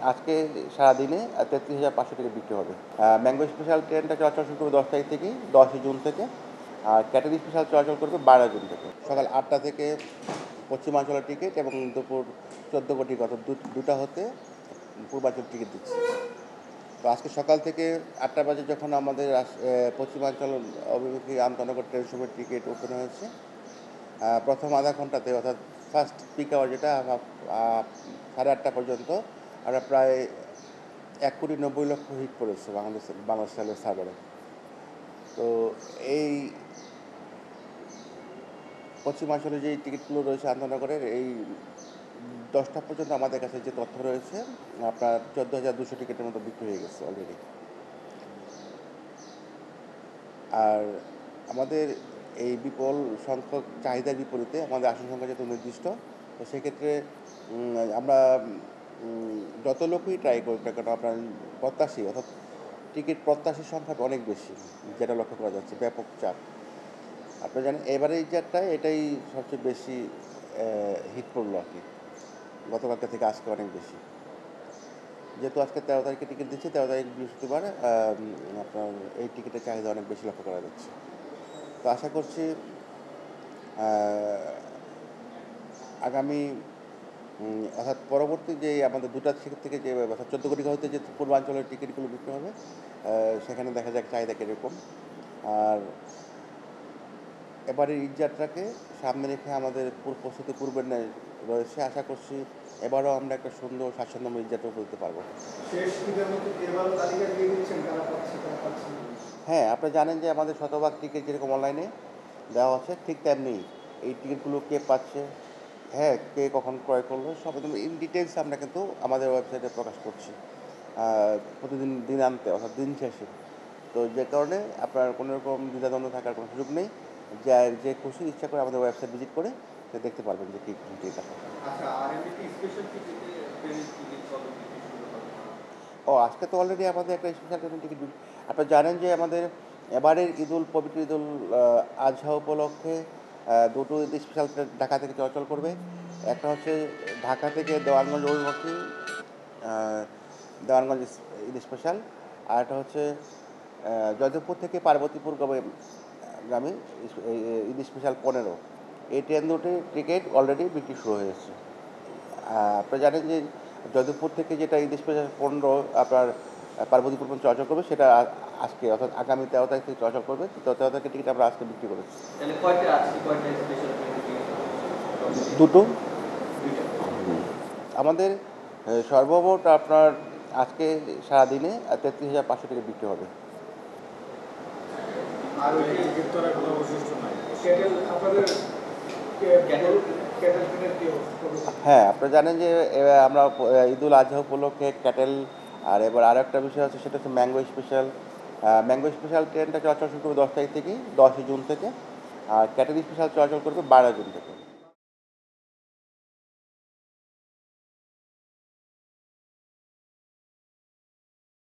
আজকে সারাদিনে ৩৩,৫০০ টিকিট বিক্রি হবে। ম্যাঙ্গো স্পেশাল ট্রেনটা চলাচল শুরু করবে ১০ তারিখ থেকে ১০ই জুন থেকে। আর ক্যাটারিং স্পেশাল চলাচল করবে ১২ জুন থেকে। সকাল ৮টা থেকে পশ্চিমাঞ্চলের টিকিট এবং দুপুর ১৪ কোটি অর্থাৎ দুটা হতে পূর্বাঞ্চল টিকিট দিচ্ছে। তো আজকে সকাল থেকে ৮টা বাজে যখন আমাদের পশ্চিমাঞ্চল অভিমুখী আন্তনগর ট্রেন সময়ের টিকিট ওপেন হয়েছে, প্রথম আধা ঘন্টাতে অর্থাৎ ফার্স্ট পিক আওয়ার যেটা 8:30 পর্যন্ত আমরা প্রায় ১,৯০,০০,০০০ হিট করেছে বাংলাদেশ রেলের সার্ভারে। তো এই পশ্চিমাঞ্চলে যে টিকিটগুলো রয়েছে আন্তনগরের এই 10টা পর্যন্ত আমাদের কাছে যে তথ্য রয়েছে আপনার ১৪,২০০ টিকিটের মতো বিক্রি হয়ে গেছে অলরেডি। আর আমাদের এই বিপুল সংখ্যক চাহিদার বিপরীতে আমাদের আসন সংখ্যা যেহেতু নির্দিষ্ট, তো সেক্ষেত্রে আমরা যত লোকই ট্রাই করি না কেন আপনার প্রত্যাশী অর্থাৎ টিকিট প্রত্যাশীর সংখ্যাটা অনেক বেশি, যেটা লক্ষ্য করা যাচ্ছে ব্যাপক চাপ। আপনি জানেন এবারে এই জাতটায় এটাই সবচেয়ে বেশি হিট করলো আর কি, গতকালকে থেকে আজকে অনেক বেশি। যেহেতু আজকে 13 তারিখে টিকিট দিচ্ছি, 13 তারিখ বৃহস্পতিবার আপনার এই টিকিটের চাহিদা অনেক বেশি লক্ষ্য করা যাচ্ছে। তো আশা করছি আগামী অর্থাৎ পরবর্তী যে আমাদের 2টা থেকে যে অর্থাৎ 14 কোটি হতে যে পূর্বাঞ্চলের টিকিটগুলো বিক্রি হবে, সেখানে দেখা যাক চাহিদা কীরকম। আর এবারের ঈদযাত্রাকে সামনে রেখে আমাদের প্রস্তুতি পূর্বের ন্যায় রয়েছে। আশা করছি এবারও আমরা একটা সুন্দর স্বাচ্ছন্দ্যময় ঈদযাত্রা করতে পারবো। হ্যাঁ, আপনি জানেন যে আমাদের শতভাগ টিকিট যেরকম অনলাইনে দেওয়া হচ্ছে, ঠিক তেমনি এই টিকিটগুলো কে পাচ্ছে, হ্যাঁ, কে কখন ক্রয় করলো সব একদম ইন ডিটেলস আমরা কিন্তু আমাদের ওয়েবসাইটে প্রকাশ করছি প্রতিদিন দিনান্তে অর্থাৎ দিন শেষে। তো যে কারণে আপনার কোনো রকম দ্বিধাদ্বন্দ্ব থাকার কোনো সুযোগ নেই। যে খুশি ইচ্ছা করে আমাদের ওয়েবসাইট ভিজিট করে সে দেখতে পারবেন যে কী টিকিট আছে। আজকে তো অলরেডি আমাদের একটা স্পেশাল ট্রেনের টিকিট আপনারা জানেন যে আমাদের এবারের পবিত্র ঈদুল আজহা উপলক্ষে দুটো ঈদ স্পেশাল ট্রেন ঢাকা থেকে চলাচল করবে। একটা হচ্ছে ঢাকা থেকে দেওয়ানগঞ্জ অভিমুখী দেওয়ানগঞ্জ ঈদ স্পেশাল, আর একটা হচ্ছে জয়দেবপুর থেকে পার্বতীপুর গামী ঈদ স্পেশাল 15। এই ট্রেন দুটির টিকিট অলরেডি বিক্রি শুরু হয়েছে। আপনারা জানেন যে জয়দেবপুর থেকে যেটা ঈদ স্পেশাল 15 আপনার পার্বতীপুর পর্যন্ত চলাচল করবে, সেটা আজকে অর্থাৎ আগামী 13 তারিখ থেকে চলাচল করবে। 13 তারিখের টিকিট আমরা আজকে বিক্রি করেছি। দুটো আমাদের সর্বমোট আপনার আজকে সারাদিনে 33,500 টিকিট বিক্রি হবে। হ্যাঁ, আপনারা জানেন যে আমরা ঈদুল আজহা উপলক্ষে ক্যাটেল, আর এবার আরও একটা বিষয় আছে, সেটা হচ্ছে ম্যাঙ্গো স্পেশাল ট্রেনটা চলাচল শুরু করবে 10 তারিখ থেকে 10ই জুন থেকে। আর ক্যাটেল স্পেশাল চলাচল করবে 12 জুন থেকে।